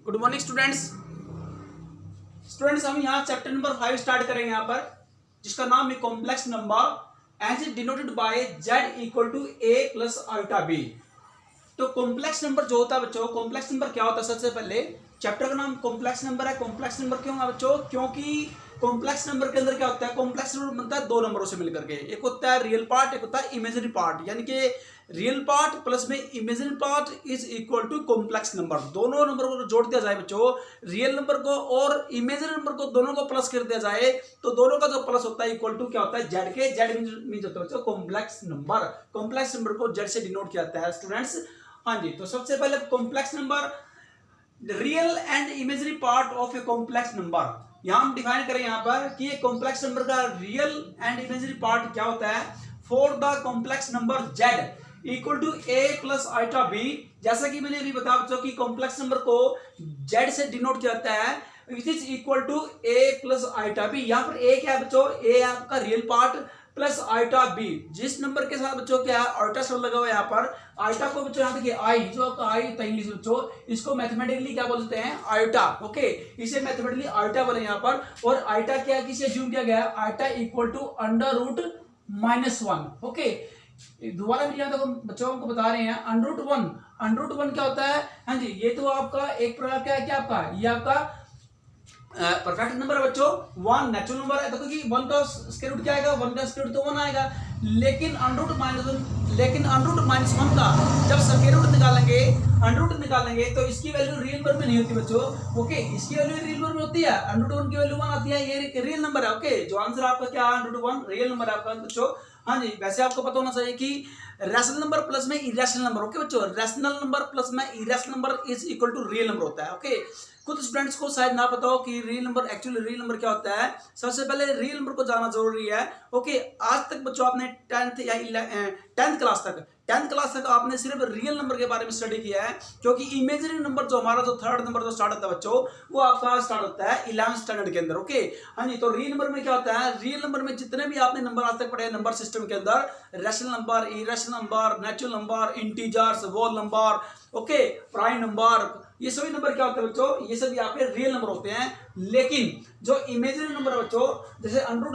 Good morning students. हम यहाँ chapter number 5 start करेंगे यहाँ पर, जिसका नाम है complex number as denoted by z equal to a plus iota b। तो कॉम्प्लेक्स नंबर जो होता है बच्चों, कॉम्प्लेक्स नंबर क्या होता है? सबसे पहले चैप्टर का नाम कॉम्प्लेक्स नंबर है। कॉम्प्लेक्स नंबर क्यों है बच्चों? क्योंकि कॉम्प्लेक्स नंबर के अंदर क्या होता है, कॉम्प्लेक्स नंबर बनता है दो नंबरों से मिलकर के। एक होता है रियल पार्ट, एक होता है इमेजिनरी पार्ट। यानी कि रियल पार्ट प्लस में imaginary part is equal to complex number. दोनों नंबर को जोड़ दिया जाए बच्चों, रियल नंबर को और इमेजिनरी नंबर को, दोनों को प्लस कर दिया जाए तो दोनों का जो प्लस होता है इक्वल टू क्या होता है, जेड के। जेड मीन होता है बच्चों कॉम्प्लेक्स नंबर। कॉम्प्लेक्स नंबर को जेड से डिनोट किया जाता है स्टूडेंट्स। हाँ जी, तो सबसे पहले complex number, real and imaginary part of a complex number. यहां हम डिफाइन करें यहाँ पर कि एक कॉम्प्लेक्स नंबर का रियल एंड इमेजिनरी पार्ट क्या होता है। For the complex number z equal to a plus iota b। जैसा कि मैंने अभी बताया बच्चों कि कॉम्प्लेक्स नंबर को z से डिनोट किया जाता है, which is equal to a plus iota b। यहाँ पर a क्या है बच्चों? a है आपका real part plus iota b। जिस नंबर के साथ बच्चों क्या है, अल्टा शब्द लगा हुआ है यहाँ पर। अल्टा को बच्चों यहाँ देखिए आई, जो आपका आई होता है इंग्लिश बच्चों, इसको मैथमेटिकली क्या बोलते हैं? अल्टा। ओके, इसे मैथमेटिकली अल्टा बोले यहाँ पर। और अल्टा क्या किसे अज्यूम किया गया है? Iota equal to under root -1। Okay, दोबारा भी यहाँ तक बच्चों को बता रहे हैं under root one. Under root one क्या होता है? हाँ जी, ये तो आपका एक प्रकार क्या है, क्या आपका ये आपका परफेक्ट नंबर है बच्चों। वन नेचुरल नंबर है, देखो कि वन का स्क्वायर रूट क्या आएगा? वन का स्क्वायर रूट तो वन आएगा। लेकिन अंडर रूट माइनस वन का जब स्क्वायर रूट निकालेंगे, अंडर रूट निकालेंगे तो इसकी वैल्यू रियल नंबर में नहीं होती बच्चों। ओके, इसकी वैल्यू रियल नंबर में होती है। अंडर रूट वन की वैल्यू वन आती है, ये रियल नंबर है। ओके, जो आंसर आपका क्या है, under root one real number है आपका बच्चों। हाँ जी, वैसे आपको पता होना चाहिए कि रैशनल नंबर प्लस में इरेशनल नंबर। ओके बच्चों, रैशनल नंबर प्लस में irrational number is equal to real number होता है। ओके, कुछ स्टूडेंट्स को शायद ना पता हो कि real number, actually real number क्या होता है। सबसे पहले रियल नंबर को जानना जरूरी है। ओके, आज तक बच्चों आपने 10th क्लास तक आपने सिर्फ रियल नंबर के बारे में स्टडी किया है, क्योंकि इमेजिनरी नंबर जो हमारा जो थर्ड नंबर जो स्टार्ट होता है बच्चों, वो आपका स्टार्ट होता है 11th स्टैंडर्ड के अंदर। ओके, हाँ जी, तो रियल नंबर में क्या होता है? रियल नंबर में जितने भी आपने नंबर आज तक पढ़े नंबर सिस्टम के अंदर, rational number, irrational number, natural number, integers, whole number, okay, prime number, ये सभी नंबर क्या होते हैं बच्चों? ये सभी आपके रियल नंबर होते हैं। लेकिन जो इमेजिनरी नंबर है बच्चों, जैसे अंडर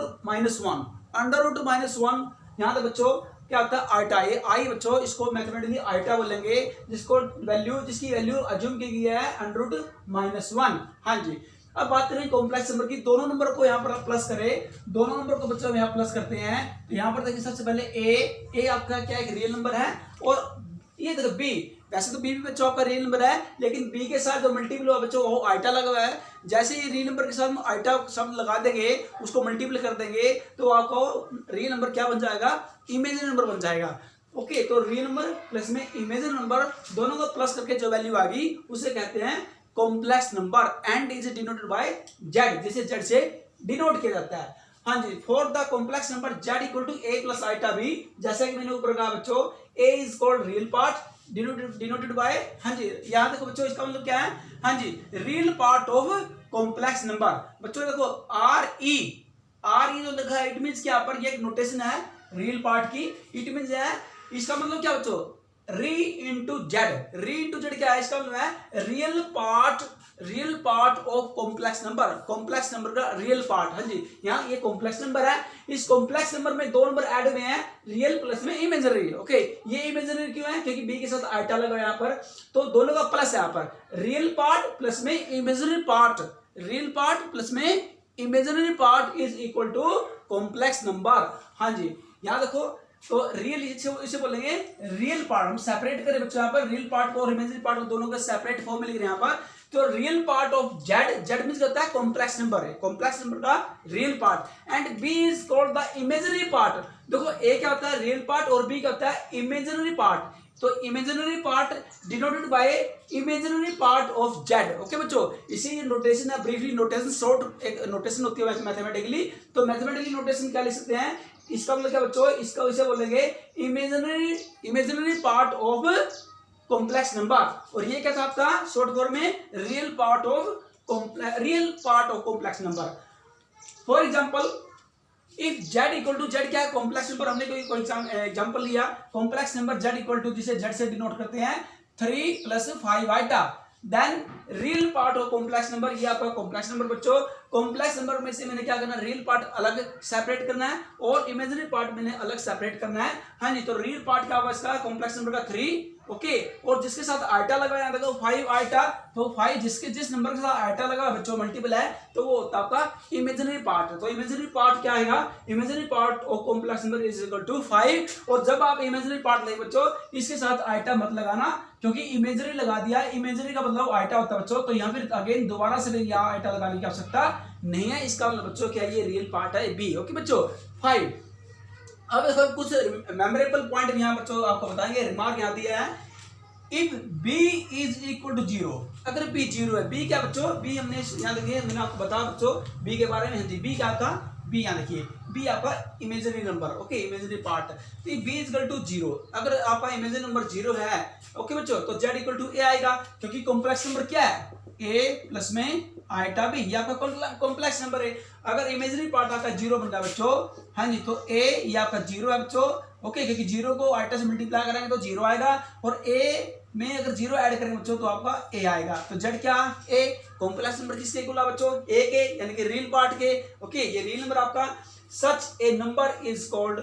रूट -1, यहाँ तक बच्चों क्या होता है? अल्टा। ये आई बच्चों, इसको मैथमेटिकली अल्टा बोलेंगे, जिसकी वैल्यू अज्यूम की गई है अंडर रूट -1। हाँ जी, अब बात करें कॉम्प्लेक्स नंबर की। दोनों नंबर को यहाँ पर प्लस करें, दोनों नंबर को बच्चों यहाँ प्लस करते हैं तो यहाँ पर देखिए सबसे पहले ए आपका क्या एक रियल नंबर है, और ये देखो बी। वैसे तो बी भी बच्चों आपका रियल नंबर है, लेकिन बी के साथ जो मल्टीपल हुआ बच्चों वो अल्टा लगा हुआ है। जैसे ही रियल नंबर के साथ हम अल्टा शब्द लगा देंगे, उसको मल्टीपल कर देंगे तो आपको रियल नंबर क्या बन जाएगा? इमेजिनरी नंबर बन जाएगा। ओके, तो रियल नंबर प्लस में इमेजिनरी नंबर दोनों को प्लस करके जो वैल्यू आ गई उसे कहते हैं complex number and is denoted by Z, जिसे जेड से डिनोट किया जाता है। हाँ जी, for the complex number z equal to a plus iota b, जैसा कि मैंने ऊपर कहा बच्चों, a is called real part denoted by, हाँ जी, यहाँ देखो बच्चों इसका मतलब क्या है? हाँ जी, real part of complex number. बच्चों देखो आर ई जो लिखा है, इट मींस क्या पर ये एक नोटेशन है रियल पार्ट की। इट मींस है, इसका मतलब क्या बच्चों? री इंटू जेड क्या है? इसका मतलब है real part of complex number, complex number का रियल पार्ट। हाँ जी, यहाँ ये कॉम्प्लेक्स नंबर है, इस कॉम्प्लेक्स नंबर में दो नंबर ऐड हुए हैं, रियल प्लस में इमेजिनरी। ओके, ये इमेजिनरी क्यों है? क्योंकि बी के साथ अल्टा लगा यहाँ पर, तो दोनों का प्लस है यहाँ पर। रियल पार्ट प्लस में imaginary part, real part plus में imaginary part is equal to complex number. हाँ जी, यहाँ देखो, तो रियल इसे बोलेंगे रियल पार्ट। हम सेपरेट करें बच्चों यहाँ पर रियल पार्ट को और इमेजिनरी पार्ट को, दोनों का सेपरेट फॉर्म में लिख रहे हैं यहाँ पर। तो real part of Z means होता है कॉम्प्लेक्स नंबर है, कॉम्प्लेक्स नंबर का real part, and B is called the imaginary part. देखो ए क्या होता है? रियल पार्ट, और बी क्या होता है? Imaginary part. तो imaginary part denoted by imaginary part of z. Okay बच्चों, इसी नोटेशन है, ब्रीफली नोटेशन, शॉर्ट एक नोटेशन होती है मैथमेटिकली। तो मैथमेटिकली नोटेशन क्या लिख सकते हैं? इसका मतलब क्या बच्चों? इसका इसे बोलेंगे imaginary part of complex number, और ये क्या था आपका शॉर्ट फॉर्म में real part of complex number. For example, if z equal to z क्या है? Complex number. हमने कोई एग्जांपल लिया, complex number z equal to, जिसे z से डिनोट करते हैं 3 + 5 iota. Then real part of complex number, ये आपका कॉम्प्लेक्स नंबर बच्चों। कॉम्प्लेक्स नंबर में से मैंने क्या करना है, रियल पार्ट अलग सेपरेट करना है और इमेजिनरी पार्ट मैंने अलग सेपरेट करना है। हाँ जी, तो रियल पार्ट क्या होगा इसका, कॉम्प्लेक्स नंबर का 3, ओके। और जिसके साथ आइटा लगा है, देखो 5 आइटा, तो 5 जिस नंबर के साथ आइटा लगा बच्चों मल्टीपल है, तो वो होता है आपका इमेजिनरी पार्ट। तो इमेजिनरी पार्ट क्या आएगा, imaginary part of complex number is equal to 5। और जब आप इमेजिनरी पार्ट लेंगे बच्चों, इसके साथ आइटा मत लगाना, क्योंकि इमेजिनरी लगा दिया, इमेजिनरी का मतलब आइटा होता है बच्चों, तो यहाँ फिर अगेन दोबारा से यहाँ आइटा लगाने की आवश्यकता नहीं है। इसका मतलब बच्चों क्या है, ये रियल पार्ट है बी, ओके बच्चों 5। अब देखो कुछ मेमोरेबल पॉइंट यहाँ बच्चों आपको बताएंगे, रिमार्क यहाँ दिया है, if b is equal to 0, अगर b 0 है, b क्या बच्चों, b हमने यहाँ देखिए, मैंने आपको बताया बच्चों b के बारे में, b क्या था, b यहाँ देखिए, b आपका imaginary number, okay imaginary part, तो b इज इक्वल टू 0, अगर आपका इमेजिनरी नंबर 0 है, ओके बच्चों, तो z इक्वल टू a आएगा, क्योंकि कॉम्प्लेक्स नंबर क्या है, a प्लस में आइटा b, ये आपका कॉम्प्लेक्स नंबर है। अगर इमेजिनरी पार्ट आपका 0 बन रहा है बच्चों, हाँ जी, तो a ये आपका 0 है बच्चों, ओके, क्योंकि 0 को आइटा से मल्टीप्लाई करेंगे तो 0 आएगा, और a में अगर 0 ऐड करेंगे बच्चों तो आपका a आएगा। तो z क्या, a, कॉम्प्लेक्स नंबर किसके इक्वल है बच्चों, a के, यानी कि रियल पार्ट के, ओके, ये रियल नंबर आपका, such a number is called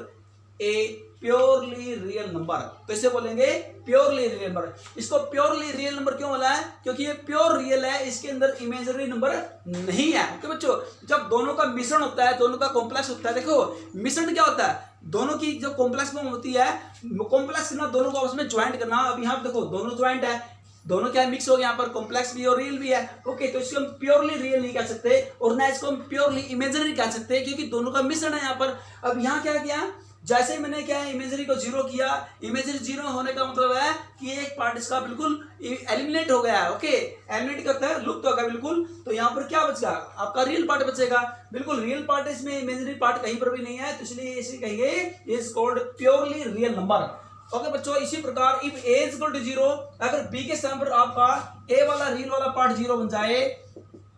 a purely real number, तो इसे बोलेंगे प्योरली रियल नंबर। इसको प्योरली रियल नंबर क्यों बोला है, क्योंकि ये प्योर रियल है, इसके अंदर इमेजिनरी नंबर नहीं है, ओके बच्चों। जब दोनों का मिश्रण होता है, दोनों का कॉम्प्लेक्स होता है, देखो मिश्रण क्या होता है, दोनों की जो कॉम्प्लेक्स फॉर्म होती है, कॉम्प्लेक्स करना, दोनों को आपस में ज्वाइंट करना। अब यहाँ देखो दोनों ज्वाइंट है, दोनों क्या मिक्स हो गए, यहाँ पर कॉम्प्लेक्स भी और रियल भी है, ओके, तो इसको हम प्योरली रियल नहीं कह सकते और ना इसको हम प्योरली इमेजिनरी कह सकते, क्योंकि दोनों का मिश्रण है यहाँ पर। अब यहाँ क्या किया, जैसे ही मैंने क्या है इमेजरी को 0 किया, इमेजरी 0 होने का मतलब है कि एक पार्ट इसका बिल्कुल एलिमिनेट हो गया है, ओके, एलिमिनेट करता है, लुप्त हो गया बिल्कुल। तो यहाँ पर क्या बचेगा, आपका रियल पार्ट बचेगा, बिल्कुल रियल पार्ट, इसमें इमेजरी पार्ट कहीं पर भी नहीं है, तो इसलिए इसे कहेंगे is called purely real number, okay बच्चों। इसी प्रकार if a is equal to 0, अगर b के स्थान पर आपका a वाला रियल वाला पार्ट 0 बन जाए,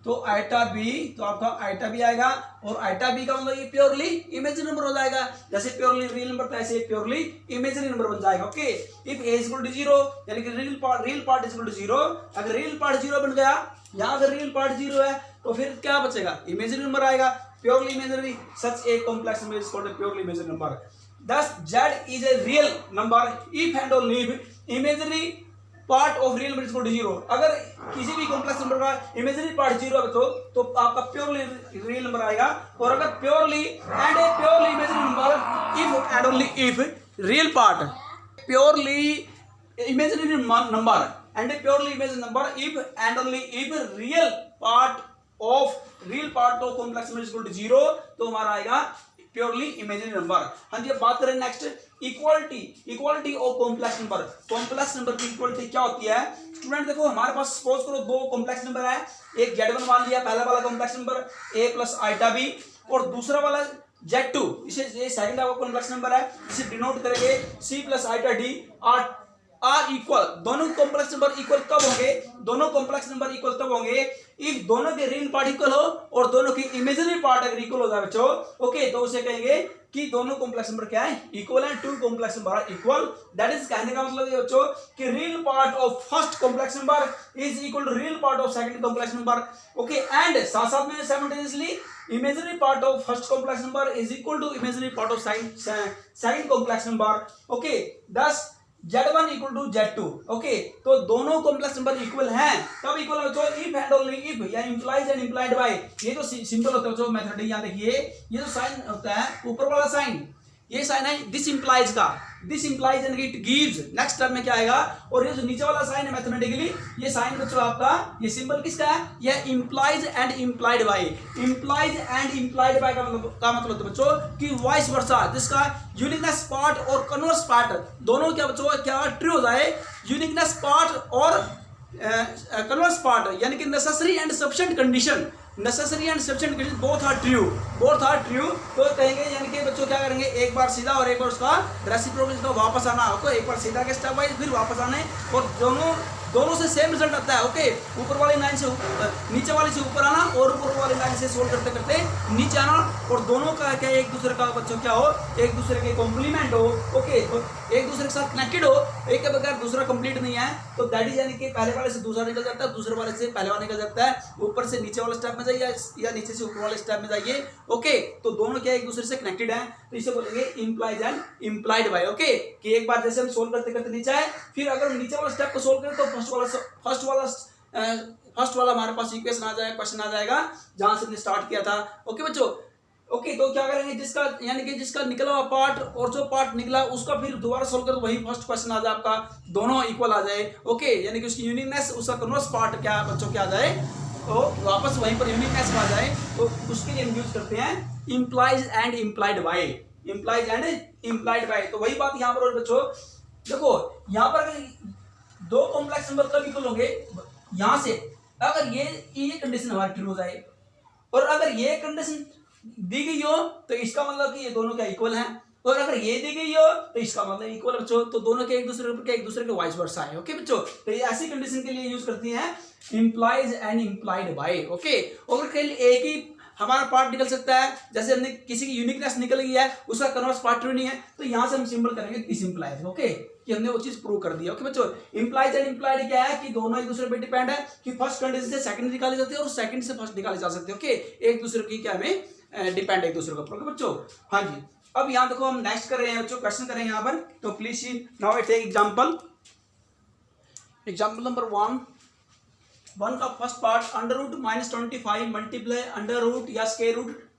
तो आइटा बी, तो आपका आइटा बी आएगा, और आइटा बी का मतलब ये प्योरली इमेजिनरी नंबर हो जाएगा, जैसे प्योरली रियल नंबर था ऐसे प्योरली इमेजिनरी नंबर बन जाएगा, okay. If A is equal to 0, यानी कि real part is equal to 0, अगर रियल पार्ट 0 बन गया, यहाँ अगर रियल पार्ट 0 है, तो फिर क्या बचेगा, इमेजिनरी नंबर आएगा, purely imaginary, such A complex number is called purely imaginary number. Thus z is a real number if and only if imaginary part of real number is equal to 0। अगर किसी भी complex number का imaginary part 0 है तो आपका purely real number आएगा, और अगर purely and A purely imaginary number if and only if real part purely imaginary number and A purely imaginary number if and only if real part of complex number is equal to 0, तो हमारा आएगा purely imaginary number. हाँ जी, अब बात करें next equality of complex number. Complex number की equality क्या होती है स्टूडेंट, देखो हमारे पास सपोज करो दो कॉम्प्लेक्स नंबर है, एक z1 मान लिया, पहला वाला कॉम्प्लेक्स नंबर a प्लस आइटा b, और दूसरा वाला z2, इसे ये सेकंड आपका कॉम्प्लेक्स नंबर है, इसे डिनोट करेंगे c प्लस आइटा d आर इक्वल। दोनों कॉम्प्लेक्स नंबर इक्वल कब होंगे, दोनों कॉम्प्लेक्स नंबर इक्वल तब होंगे इफ दोनों के रियल पार्ट इक्वल हो और दोनों की इमेजिनरी पार्ट अगर इक्वल हो जाए बच्चों, ओके, तो उसे कहेंगे कि दोनों कॉम्प्लेक्स नंबर क्या है, इक्वल है, two complex number are equal. That is कहने का मतलब ये बच्चों कि real part of first complex number is equal to real part of second complex number, okay, and साथ साथ में simultaneously imaginary part of first complex number is equal to imaginary part of second complex number, okay. दस z1 equal to z2, okay, तो दोनों complex number equal हैं, तब equal है बच्चों इफ एंड ओनली इफ, या इंप्लाइज एंड इंप्लाइड बाय, ये तो सिंपल होता है बच्चों मेथड। यहाँ देखिए ये जो साइन होता है ऊपर वाला साइन, ये साइन है दिस इंप्लाइज का, this implies and it gives, next term में क्या आएगा, और ये जो नीचे वाला साइन है मैथमेटिकली, ये साइन बच्चों आपका, ये सिंबल किसका है, ये implies and implied by. Implies and implied by का मतलब होता है बच्चों कि वाइस वर्सा, जिसका यूनिकनेस पार्ट और कन्वर्स पार्ट दोनों क्या बच्चों क्या ट्रू हो जाए, यूनिकनेस पार्ट और कन्वर्स पार्ट, यानी कि necessary and sufficient condition, necessary and sufficient condition both are true, तो कहेंगे, यानी कि बच्चों क्या करेंगे, एक बार सीधा और एक बार उसका रेसिप्रोकल, तो वापस आना आपको, एक बार सीधा के स्टेप वाइज फिर वापस आने, और दोनों दोनों से सेम रिजल्ट आता है। ओके, ऊपर वाली लाइन से नीचे वाली से ऊपर आना और ऊपर वाली लाइन से सोल्व करते करते नीचे आना, और दोनों का क्या एक दूसरे का बच्चों क्या हो, एक दूसरे के कॉम्प्लीमेंट हो। ओके, तो एक दूसरे के साथ कनेक्टेड हो, एक के बगैर दूसरा कंप्लीट नहीं है। तो दैट इज यानी कि पहले वाले से दूसरा निकल जाता है, दूसरे वाले से पहले वाला निकल जाता है, ऊपर से नीचे वाले स्टेप में जाइए या नीचे से ऊपर वाले स्टेप में जाइए। ओके, तो दोनों क्या एक दूसरे से कनेक्टेड है, तो इसे बोलेंगे implies and implied by. Okay, कि एक बार जैसे हम सोल्व करते करते नीचे आए, फिर अगर नीचे वाला स्टेप को सोल्व करें तो फर्स्ट वाला हमारे पास इक्वेशन आ जाएगा, क्वेश्चन आ जाएगा जहां से हमने स्टार्ट किया था। ओके बच्चों, ओके, तो क्या करेंगे, जिसका यानी कि जिसका निकला हुआ पार्ट और जो पार्ट निकला उसका फिर दोबारा सोल्व कर, वही फर्स्ट क्वेश्चन आ जाए आपका, दोनों इक्वल आ जाए। ओके, यानी कि उसकी यूनिकनेस, उसका कन्वर्स पार्ट क्या बच्चों क्या आ जाए, तो वापस वहीं पर यूनिकनेस आ जाए, तो उसके लिए हम यूज करते हैं implies and implied by. Implies and implied by, तो वही बात यहाँ पर बच्चों देखो, यहाँ पर दो कॉम्प्लेक्स नंबर कब इक्वल होंगे, यहां से अगर ये कंडीशन हमारी ट्रू हो जाए और अगर ये कंडीशन दी गई हो तो इसका मतलब कि ये दोनों क्या इक्वल हैं, और अगर ये दी गई हो तो इसका मतलब इक्वल बच्चों, तो दोनों के एक दूसरे के वाइस वर्सा है। ओके बच्चों, तो ये ऐसी कंडीशन के लिए यूज करती हैं implies and implied by. Okay, और केवल एक ही हमारा पार्ट निकल सकता है, जैसे हमने किसी की यूनिकनेस निकल गई है, उसका कन्वर्स पार्ट ट्रू नहीं है, तो यहां से हम सिंबल करेंगे डिसइंप्लाइज। ओके, कि हमने वो चीज प्रूव कर दिया। ओके बच्चों, इंप्लाइज एंड इंप्लाइड क्या है कि दोनों एक दूसरे पे डिपेंड है, कि फर्स्ट कंडीशन से सेकंड निकाली जाती है और सेकंड से फर्स्ट निकाली जा सकती है। ओके, एक दूसरे की क्या हमें डिपेंड एक दूसरे के ऊपर। ओके बच्चों, हाँ जी, अब यहाँ देखो हम नेक्स्ट कर रहे हैं बच्चों, क्वेश्चन कर रहे हैं यहाँ पर, तो please see now I take example number 1 का first part under root -25 multiply under root या square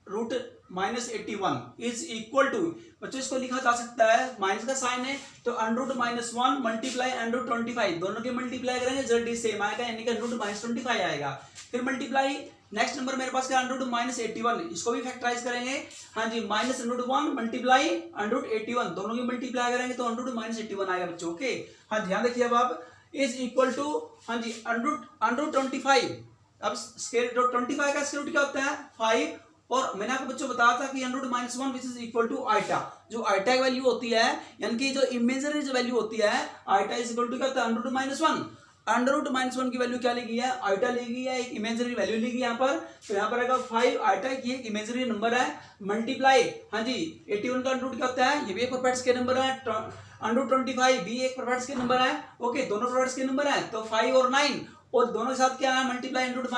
root -81 is equal to, बच्चों इसको लिखा जा सकता है, माइनस का साइन है तो under root -1 multiply under root 25, दोनों के मल्टीप्लाई करेंगे जल्दी सेम आएगा, यानी कि अंडर रूट -25 आएगा। फिर मल्टीप्लाई नेक्स्ट नंबर मेरे पास क्या अंडर रूट -81, इसको भी फैक्टराइज करेंगे। हाँ जी, -√1 मल्टीप्लाई अंडर रूट 81, दोनों की मल्टीप्लाई करेंगे तो अंडर रूट -81 आएगा बच्चों। ओके, हाँ ध्यान देखिए, अब आप इज इक्वल टू, हाँ जी, अंडर रूट 25, अब स्क्वायर रूट 25 का स्क्वायर रूट क्या होता है 5, और मैंने आपको बच्चों बताया था कि under root -1 which is equal to iota, जो आइटा की वैल्यू होती है, यानी कि जो इमेजिनरी जो वैल्यू होती है आइटा इज इक्वल टू क्या होता है अंडर रूट -1। अंडर रूट -1 की वैल्यू क्या ली गई है, आइटा ली गई है, एक इमेजिनरी वैल्यू ली गई यहाँ पर, तो यहाँ पर आएगा 5, आइटा की एक इमेजिनरी नंबर है, मल्टीप्लाई, हाँ जी 81 का अंडर रूट क्या होता है, ये भी एक परफेक्ट स्क्वायर नंबर है, अंडर रूट 25 भी एक परफेक्ट स्क्वायर नंबर है। ओके, दोनों परफेक्ट स्क्वायर नंबर है, तो 5 और 9, और दोनों के साथ क्या है मल्टीप्लाई अंडर रूट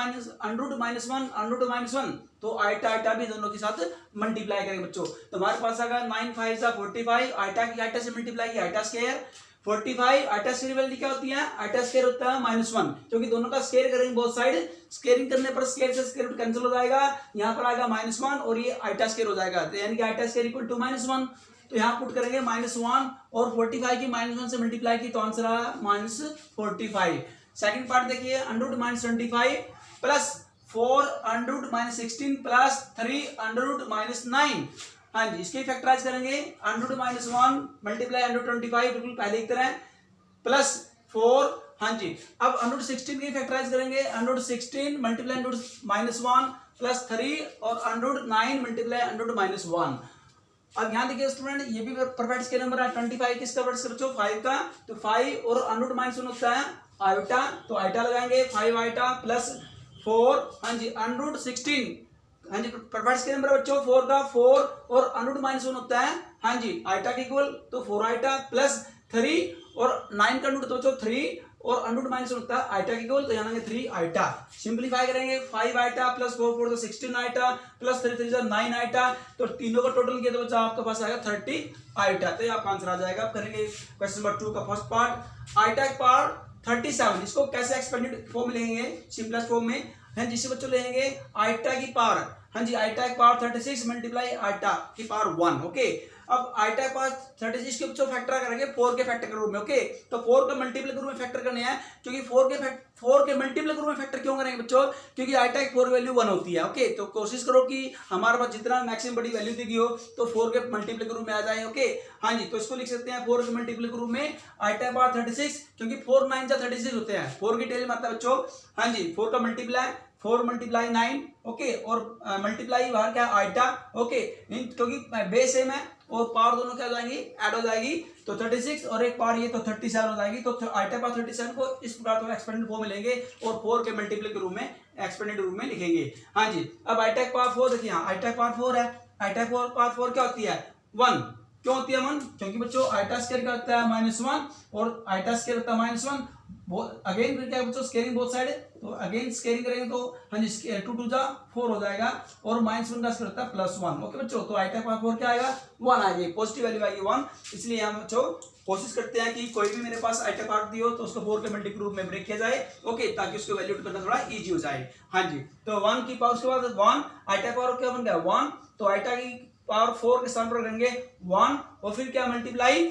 -1, तो आइटा भी दोनों के साथ मल्टीप्लाई करेंगे बच्चों, तो हमारे पास आएगा 9 5 45, आइटा से मल्टीप्लाई किया iota square 45, iota square value क्या होती है, आइटा स्क्वायर होता है -1, क्योंकि दोनों का स्क्वायर करेंगे बोथ साइड, स्क्वायरिंग करने पर स्क्वायर से स्क्वायर रूट कैंसिल हो जाएगा, यहाँ पर आएगा -1 और ये आइटा स्क्वायर हो जाएगा, तो यानी कि आइटा स्क्वायर इक्वल टू -1, तो यहाँ पुट करेंगे -1 और 45 की -1 से मल्टीप्लाई की तो आंसर आया -45। सेकंड पार्ट देखिए, under root -25 plus 4 under root -16 plus 3 under root -9, हाँ जी इसके फैक्टराइज करेंगे, under root -1 multiply under root 25 बिल्कुल पहले की तरह प्लस 4, हाँ जी अब अंडर रूट 16 की फैक्टराइज करेंगे, under root 16 multiply under root -1 plus 3 और under root 9 multiply under root -1। अब यहाँ देखिए स्टूडेंट, ये भी परफेक्ट स्क्वायर नंबर है, 25 किसका परफेक्ट बच्चों 5 का, तो 5 और अंडर रूट -1 होता है आइटा, तो आइटा लगाएंगे 5 आइटा प्लस 4, हाँ जी अंडर रूट 16, हाँ जी परफेक्ट स्क्वायर नंबर बच्चों 4 का 4 और अंडर रूट -1 होता है, हाँ जी आइटा के इक्वल, तो 4 आइटा प्लस 3 और 9 का अंडर रूट बच्चों 3 और अंडर रूट -1 होता है आइटा की इक्वल, तो यहाँ 3 आइटा, सिंपलीफाई करेंगे 5 आइटा प्लस 4 4 तो 16 आइटा प्लस 3 3 9 आइटा, तो तीनों का टोटल किया तो बच्चा आपके पास आएगा 30 आइटा, तो ये आपका आंसर आ जाएगा। करेंगे क्वेश्चन नंबर 2 का फर्स्ट पार्ट, आइटा का पार्ट 37, इसको कैसे एक्सपेंडेड फॉर्म में लेंगे, सिंपलेस्ट फॉर्म में है, जिससे बच्चों लेंगे आइटा की पावर, हाँ जी आइटा की पावर 36 मल्टीप्लाई आइटा की पावर 1। ओके, अब आइटा के पास 36 के बच्चों फैक्टर करेंगे 4 के फैक्टर के रूप में। ओके, तो 4 का मल्टीपल के रूप में फैक्टर करने हैं, क्योंकि 4 के मल्टीपल के रूप में फैक्टर क्यों करेंगे बच्चों, क्योंकि आइटा की 4 वैल्यू 1 होती है। ओके, तो कोशिश करो कि हमारे पास जितना मैक्सिमम बड़ी वैल्यू दी गई हो तो 4 के मल्टीपल के रूप में आ जाए। ओके, हाँ जी तो इसको लिख सकते हैं 4 के मल्टीपल के रूप में आइटा की पावर 36, क्योंकि 4 9 जा 36 होते हैं, 4 की टेल में आता है बच्चों, हाँ जी 4 का मल्टीप्लाई 4 मल्टीप्लाई 9, ओके, और मल्टीप्लाई बाहर क्या आइटा, ओके, क्योंकि बेस सेम है और पावर दोनों क्या हो जाएंगी, ऐड हो जाएगी। तो 36 और एक पावर ये तो 37 हो जाएगी। तो आई टाइप पावर 37 को इस प्रकार तो एक्सपेंडेड फॉर्म में लेंगे और 4 के मल्टीप्लाई के रूप में एक्सपेंडेड रूप में लिखेंगे। हाँ जी, अब आई टाइप पावर 4 देखिए, आई टाइप पावर 4 है। आई टाइप पावर 4 क्या होती है, 1। क्यों होती है 1? क्योंकि बच्चों आइटा स्क्वायर क्या होता है -1 और आइटा स्क्वायर होता है -1। अगेन फिर क्या बच्चों, स्केयरिंग बोथ साइड, तो अगेन स्केयरिंग करेंगे तो हाँ जी 2 2 जा 4 हो जाएगा और -1 का स्क्वायर होता है +1। ओके बच्चों, तो आइटा पावर 4 क्या आएगा, 1 आएगी, पॉजिटिव वैल्यू आएगी 1। इसलिए हम बच्चों कोशिश करते हैं कि कोई भी मेरे पास आइटा पार्ट दी हो तो उसको 4 के मल्टीपल रूप में ब्रेक किया जाए, ओके, ताकि उसको वैल्यूट करना थोड़ा इजी हो जाए। हाँ जी, तो 1 की पावर, उसके बाद 1 आइटा पावर क्या बन गया 1, तो आइटा की पावर 4 के स्थान पर रखेंगे 1 और फिर क्या मल्टीप्लाई,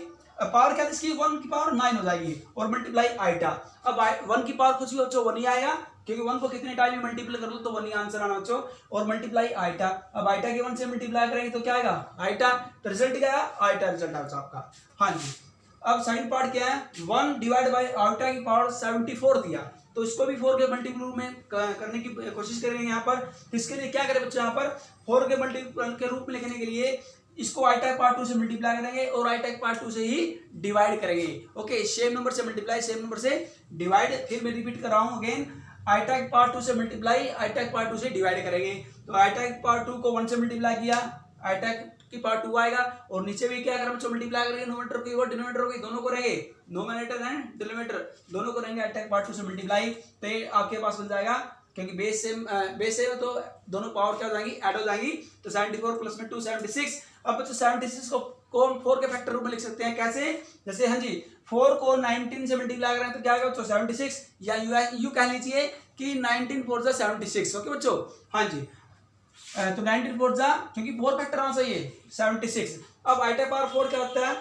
पावर क्या इसकी 1 की पावर 9 हो जाएगी और मल्टीप्लाई आइटा। अब 1 की पावर कुछ भी बच्चों 1 ही आएगा, क्योंकि 1 को कितने टाइम में मल्टीप्लाई कर लो तो 1 ही आंसर आना बच्चों, और मल्टीप्लाई आइटा। अब आइटा के 1 से मल्टीप्लाई करेंगे तो क्या आएगा, आइटा। तो रिजल्ट क्या है, आइटा रिजल्ट आएगा आपका। हाँ जी, अब सेकंड पार्ट क्या है, 1 डिवाइड बाई आइटा की पावर 74 दिया, तो इसको भी 4 के मल्टीपल रूप में करने की कोशिश करेंगे यहाँ पर। इसके लिए क्या करें बच्चों, यहाँ पर 4 के मल्टीपल के रूप में लिखने के लिए इसको आई टाइप पार्ट 2 से मल्टीप्लाई करेंगे और आई टाइप पार्ट 2 से ही डिवाइड करेंगे। ओके, सेम नंबर से मल्टीप्लाई, सेम नंबर से डिवाइड। फिर मैं रिपीट कर रहा हूँ अगेन, आई टाइप पार्ट 2 से मल्टीप्लाई, आई टाइप पार्ट 2 से डिवाइड करेंगे। तो आई टाइप पार्ट 2 को 1 से मल्टीप्लाई किया, आई टाइप की पार्ट 2 आएगा, और नीचे भी क्या करें बच्चों, मल्टीप्लाई करेंगे, नोमीनेटर की और डिनोमिनेटर की दोनों को रहेंगे, नोमिनेटर एंड डिनोमिनेटर दोनों को रहेंगे आई टाइप पार्ट 2 से मल्टीप्लाई। तो ये आपके पास बन जाएगा, क्योंकि बेस सेम है तो दोनों पावर क्या हो जाएंगी, ऐड हो जाएंगी। तो 74 प्लस में 2 76। अब बच्चों 76 को 4 के फैक्टर रूप में लिख सकते हैं, कैसे, जैसे हाँ जी 4 को 19 से मल्टीप्लाई करें तो क्या आएगा बच्चों 76, या यू कह लीजिए कि 19 4 76। ओके बच्चों, हाँ जी, तो 19 4 क्योंकि 4 फैक्टर आना चाहिए 76। अब आई टाइप पावर 4 क्या होता है,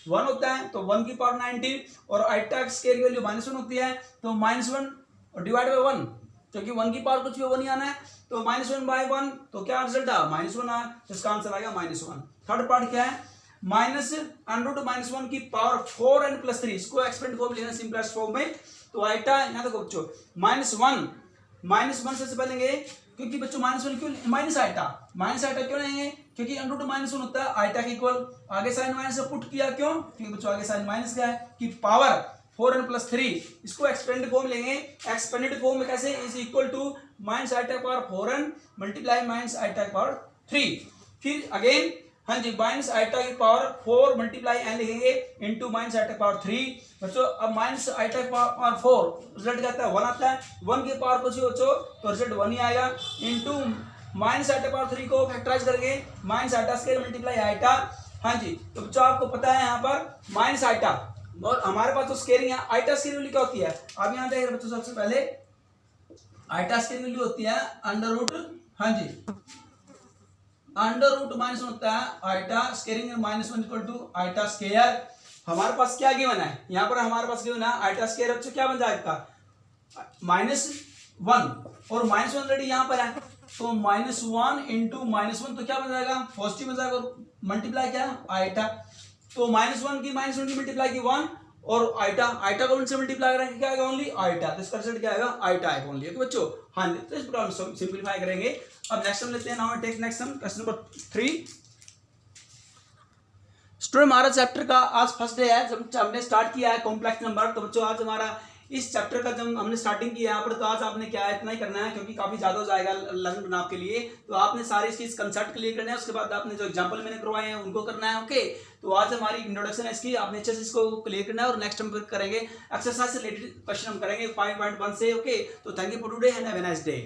1 होता है, तो 1 की पावर 19 और आई टाइप स्क्वायर वैल्यू -1 होती है, तो -1 और डिवाइड बाय 1, क्योंकि 1 की पावर कुछ भी 1 ही आना है, तो -1 बाय 1, तो क्या रिजल्ट आया -1 आया, तो इसका आंसर आएगा -1। थर्ड पार्ट क्या है, -√-1 की पावर 4n + 3, इसको एक्सपेंड फॉर्म लेना सिंपलेस्ट फॉर्म में। तो आइटा यहाँ देखो बच्चों -1 सबसे पहले लेंगे, क्योंकि बच्चों -1 क्यों, माइनस आइटा क्यों लेंगे, क्योंकि √-1 होता है आइटा के इक्वल, आगे साइन माइनस पुट किया, क्यों, क्योंकि बच्चों आगे साइन माइनस क्या है कि पावर 4n + 3, इसको एक्सपेंडेड फॉर्म लेंगे। एक्सपेंडेड फॉर्म में कैसे, is equal to minus I type power 4n multiply minus I type power 3। फिर अगेन हाँ जी माइनस आई टाइप पावर 4 मल्टीप्लाई n लिखेंगे इंटू माइनस आई टाइप पावर 3। बच्चों अब माइनस आई टाइप पावर 4 रिजल्ट क्या आता है 1 आता है, 1 की पावर कुछ बच्चों तो रिजल्ट 1 ही आएगा, इंटू माइनस आई टाइप पावर 3 को फैक्टराइज करके minus iota square multiply iota. हाँ जी, तो बच्चों आपको पता है यहाँ पर माइनस आइटा, और हमारे पास तो स्केयरिंग है, आइटा स्केयरिंग वैल्यू क्या होती है, अब यहाँ देख रहे बच्चों, सबसे पहले आइटा स्केयरिंग वैल्यू होती है √ हाँ जी √-1 होता है iota squaring -1 equal to iota square. हमारे पास क्या गिवन है, यहाँ पर हमारे पास गिवन है आइटा स्केयर, बच्चों क्या बन जाएगा -1 और -1 ऑलरेडी यहाँ पर है, तो -1 इंटू -1 तो क्या बन जाएगा पॉजिटिव बन जाएगा, मल्टीप्लाई क्या आइटा, तो -1 की मल्टीप्लाई की 1 और आइटा को उनसे मल्टीप्लाई करेंगे क्या आएगा ओनली आइटा, तो इसका रिजल्ट क्या आएगा आइटा आएगा ओनली। ओके बच्चों, हाँ जी, तो इस प्रकार हम सिंपलीफाई करेंगे। अब नेक्स्ट हम लेते हैं, now take next sum, question number 3। Student हमारा चैप्टर का आज फर्स्ट डे है, जब हमने स्टार्ट किया है कॉम्प्लेक्स नंबर। तो बच्चों आज हमारा इस चैप्टर का जब हमने स्टार्टिंग की है यहाँ पर, तो आज आपने क्या है इतना ही करना है, क्योंकि काफी ज्यादा हो जाएगा लर्न बनाने के लिए। तो आपने सारे इसकी कंसेप्ट क्लियर करना है, उसके बाद आपने जो एग्जांपल मैंने करवाए हैं उनको करना है। ओके, तो आज हमारी इंट्रोडक्शन है इसकी, आपने अच्छे से इसको क्लियर करना है, और नेक्स्ट हम करेंगे एक्सरसाइज से रिलेटेड क्वेश्चन हम करेंगे 5.1 से। ओके, तो thank you for today and have a nice day.